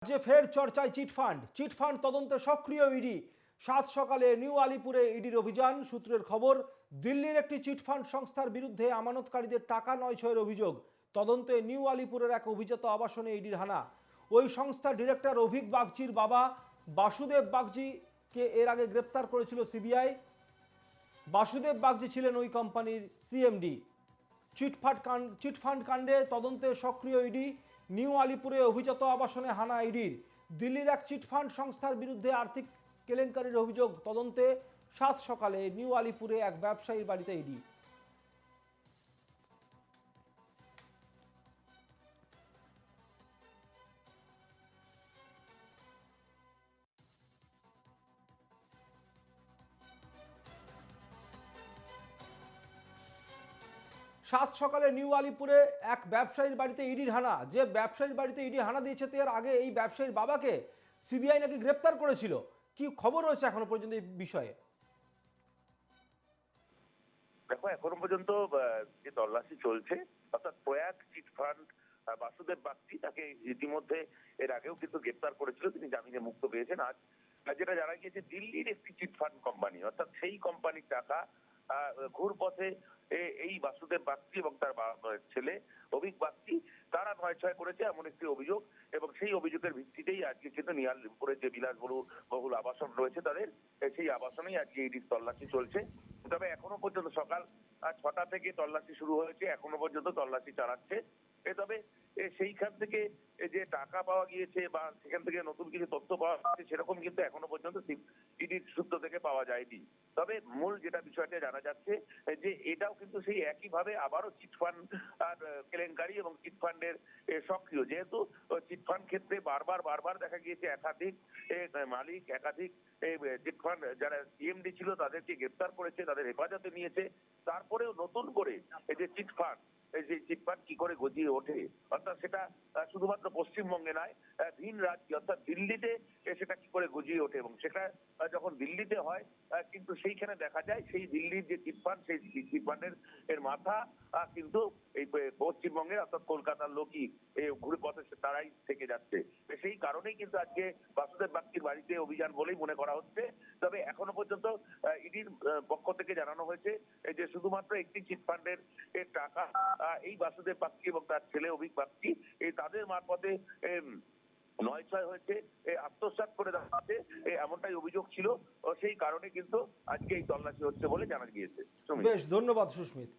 যে ফের চর্চায় চিটফান্ড তদন্তে সক্রিয় ইডি। সাত সকালে নিউ আলিপুরে ইডির অভিযান। সূত্রের খবর, দিল্লির একটি চিটফান্ড সংস্থার বিরুদ্ধে আমানতকারীদের টাকা নয় ছয়ের অভিযোগ। তদন্তে নিউ আলিপুরের এক অভিজাত আবাসনে ইডির হানা। ওই সংস্থার ডিরেক্টর অভিক বাগচির বাবা বাসুদেব বাগচিকে এর আগে গ্রেপ্তার করেছিল সিবিআই। বাসুদেব বাগচি ছিলেন ওই কোম্পানির সিএমডি। চিটফান্ড কাণ্ডে তদন্তে সক্রিয় ইডি। নিউ আলিপুরে অভিজাত আবাসনে হানা ইডির। দিল্লির এক চিটফান্ড সংস্থার বিরুদ্ধে আর্থিক কেলেঙ্কারির অভিযোগ তদন্তে সাত সকালে নিউ আলিপুরে এক ব্যবসায়ীর বাড়িতে ইডি। সাত সকালে নিউ আলিপুরে এক ব্যবসায়ীর বাড়িতে ইডির হানা। যে ব্যবসায়ীর বাড়িতে ইডি হানা দিয়েছে তার আগে এই ব্যবসায়ীর বাবাকে সিবিআই নাকি গ্রেপ্তার করেছিল। কি খবর রয়েছে এখনো পর্যন্ত এই বিষয়ে? দেখো, এখনো পর্যন্ত যে তল্লাশি চলছে, অর্থাৎ প্রয়াগ চিটফান্ড বাসুদেব বাগচি, তাকে ইতিমধ্যে এর আগেও কিন্তু গ্রেপ্তার করেছিল, তিনি জামিনে মুক্ত পেয়েছেন। আজ যেটা জানা গিয়েছে, দিল্লির একটি চিটফান্ড কোম্পানি, অর্থাৎ সেই কোম্পানির টাকা ঘুরপথে এই বাসুদেব বাগচি এবং তার ছেলে অভিক বাগচি তারা নয় ছয় করেছে এমন একটি অভিযোগ। এবং সেই অভিযোগের ভিত্তিতেই আজকে কিন্তু নিয়ালপুরে যে বিলাসবহুল আবাসন রয়েছে তাদের, সেই আবাসনেই আজকে ইডির তল্লাশি চলছে। তবে এখনো পর্যন্ত সকাল 6টা থেকে তল্লাশি শুরু হয়েছে, এখনো পর্যন্ত তল্লাশি চালাচ্ছে। তবে সেইখান থেকে যে টাকা পাওয়া গিয়েছে বা সেখান থেকে নতুন কিছু তথ্য পাওয়া গেছে সেরকম কিন্তু এখনো পর্যন্ত ইডির সূত্র থেকে পাওয়া যায়নি। তবে মূল যেটা বিষয়টা জানা যাচ্ছে যে এটাও কিন্তু সেই একইভাবে আবারও চিটফান্ড আর কেলেঙ্কারি এবং চিটফান্ডের সক্রিয়, যেহেতু চিটফান্ড ক্ষেত্রে বারবার দেখা গিয়েছে একাধিক মালিক, একাধিক চিটফান্ড যারা সিএমডি ছিল তাদেরকে গ্রেপ্তার করেছে, তাদের হেফাজতে নিয়েছে। তারপরেও নতুন করে এই যে চিটফান্ড কি করে গজিয়ে ওঠে, অর্থাৎ সেটা শুধুমাত্র পশ্চিমবঙ্গে নয়, ভিন রাজ্যে অর্থাৎ দিল্লিতে সেটা কি করে গজিয়ে ওঠে। এবং সেটা যখন দিল্লিতে হয়, কিন্তু সেইখানে দেখা যায় সেই দিল্লির যে চিটফান্ড, সেই চিটফান্ডের এর মাথা কিন্তু এই পশ্চিমবঙ্গে অর্থাৎ কলকাতার লোকই ঘুরে পথে তারাই থেকে যাচ্ছে। সেই কারণেই কিন্তু আজকে বাসুদেব বাগচির বাড়িতে অভিযান বলেই মনে করা হচ্ছে। তবে এখনো পর্যন্ত ইডির পক্ষ থেকে জানানো হয়েছে যে শুধুমাত্র একটি চিটফান্ডের টাকা এই বাসুদেব বাগচি এবং তার ছেলে অভিক বাগচি তাদের মারফতে নয় ছয় হয়েছে, আত্মসাৎ করে দেওয়া আছে, এমনটাই অভিযোগ ছিল। সেই কারণে কিন্তু আজকে এই তল্লাশি হচ্ছে বলে জানা গিয়েছে। বেশ, ধন্যবাদ সুস্মিত।